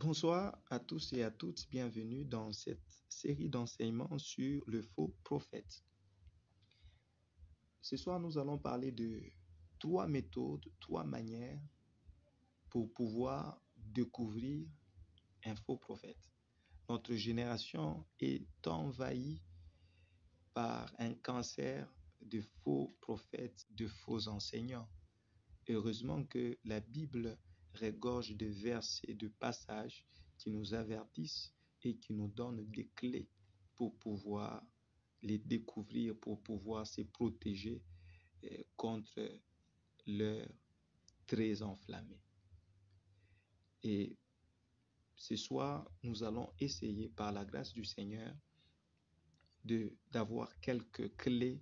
Bonsoir à tous et à toutes, bienvenue dans cette série d'enseignements sur le faux prophète. Ce soir, nous allons parler de 3 méthodes, 3 manières pour pouvoir découvrir un faux prophète. Notre génération est envahie par un cancer de faux prophètes, de faux enseignants. Heureusement que la Bible regorge de versets, de passages qui nous avertissent et qui nous donnent des clés pour pouvoir les découvrir, pour pouvoir se protéger contre leurs traits enflammés. Et ce soir, nous allons essayer, par la grâce du Seigneur, d'avoir quelques clés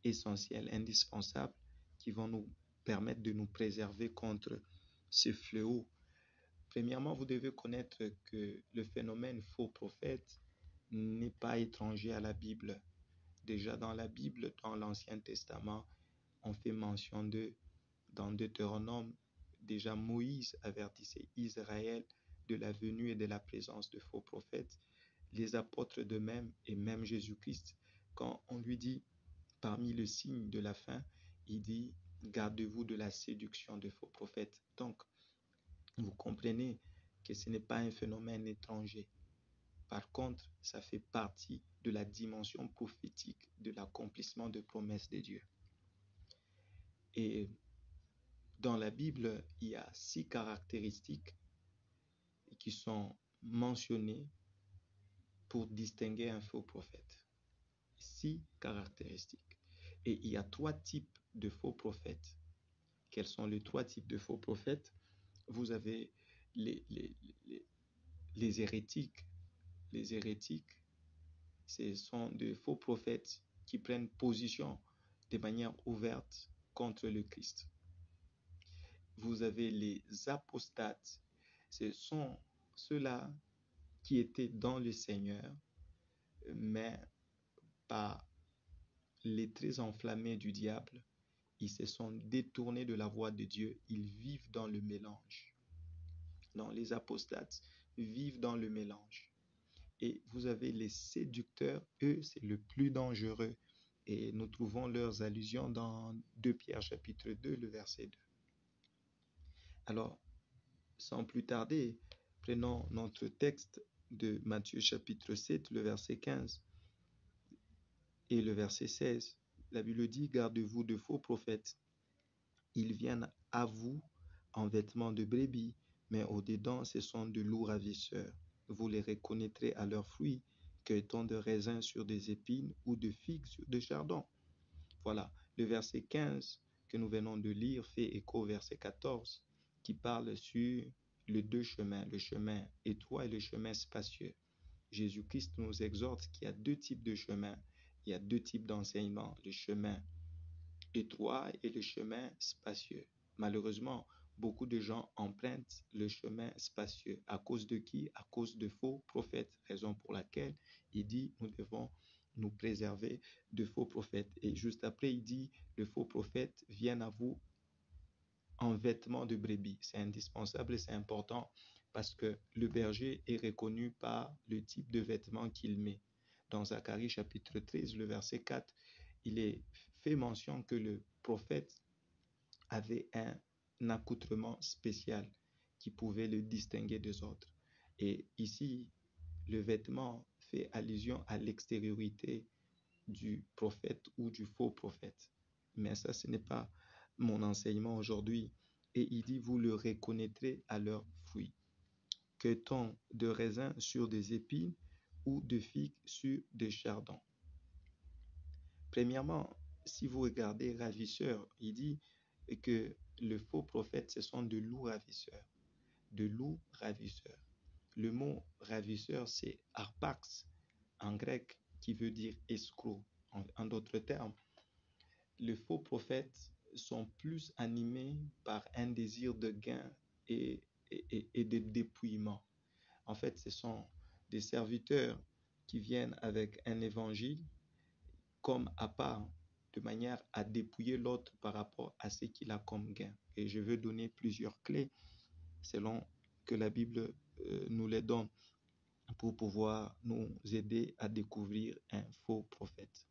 essentielles, indispensables, qui vont nous permettre de nous préserver contre ce fléau. Premièrement, vous devez connaître que le phénomène faux prophète n'est pas étranger à la Bible. Déjà dans la Bible, dans l'Ancien Testament, on fait mention dans Deutéronome, déjà Moïse avertissait Israël de la venue et de la présence de faux prophètes. Les apôtres de même, et même Jésus-Christ, quand on lui dit, parmi les signes de la fin, il dit, gardez-vous de la séduction de faux prophètes. Donc, vous comprenez que ce n'est pas un phénomène étranger. Par contre, ça fait partie de la dimension prophétique de l'accomplissement de promesses de Dieu. Et dans la Bible, il y a 6 caractéristiques qui sont mentionnées pour distinguer un faux prophète. 6 caractéristiques. Et il y a 3 types de faux prophètes. Quels sont les 3 types de faux prophètes? Vous avez les hérétiques. Les hérétiques, ce sont des faux prophètes qui prennent position de manière ouverte contre le Christ. Vous avez les apostates. Ce sont ceux-là qui étaient dans le Seigneur, mais par les traits enflammés du diable, ils se sont détournés de la voie de Dieu. Ils vivent dans le mélange. Non, les apostates vivent dans le mélange. Et vous avez les séducteurs, eux, c'est le plus dangereux. Et nous trouvons leurs allusions dans 2 Pierre chapitre 2, le verset 2. Alors, sans plus tarder, prenons notre texte de Matthieu chapitre 7, le verset 15 et le verset 16. La Bible dit, gardez-vous de faux prophètes. Ils viennent à vous en vêtements de brebis, mais au-dedans, ce sont de loups ravisseurs. Vous les reconnaîtrez à leurs fruits, cueille-t-on de raisins sur des épines ou de figues sur des chardons. Voilà, le verset 15 que nous venons de lire fait écho au verset 14 qui parle sur les 2 chemins, le chemin étroit et le chemin spacieux. Jésus-Christ nous exhorte qu'il y a 2 types de chemins, il y a 2 types d'enseignements, le chemin étroit et le chemin spacieux. Malheureusement, beaucoup de gens empruntent le chemin spacieux. À cause de qui? À cause de faux prophètes. Raison pour laquelle il dit nous devons nous préserver de faux prophètes. Et juste après, il dit le faux prophète vient à vous en vêtements de brebis. C'est indispensable et c'est important parce que le berger est reconnu par le type de vêtements qu'il met. Dans Zacharie chapitre 13, le verset 4, il est fait mention que le prophète avait un accoutrement spécial qui pouvait le distinguer des autres. Et ici, le vêtement fait allusion à l'extériorité du prophète ou du faux prophète. Mais ça, ce n'est pas mon enseignement aujourd'hui. Et il dit, vous le reconnaîtrez à leurs fruits. Cueille-t-on de raisins sur des épines ou de figues sur des chardons? Premièrement, si vous regardez ravisseur, il dit que le faux prophète, ce sont de loups ravisseurs. De loups ravisseurs. Le mot ravisseur, c'est arpax en grec, qui veut dire escroc. En d'autres termes, les faux prophètes sont plus animés par un désir de gain et de dépouillement. En fait, ce sont des serviteurs qui viennent avec un évangile comme à part, de manière à dépouiller l'autre par rapport à ce qu'il a comme gain. Et je veux donner plusieurs clés selon que la Bible nous les donne pour pouvoir nous aider à découvrir un faux prophète.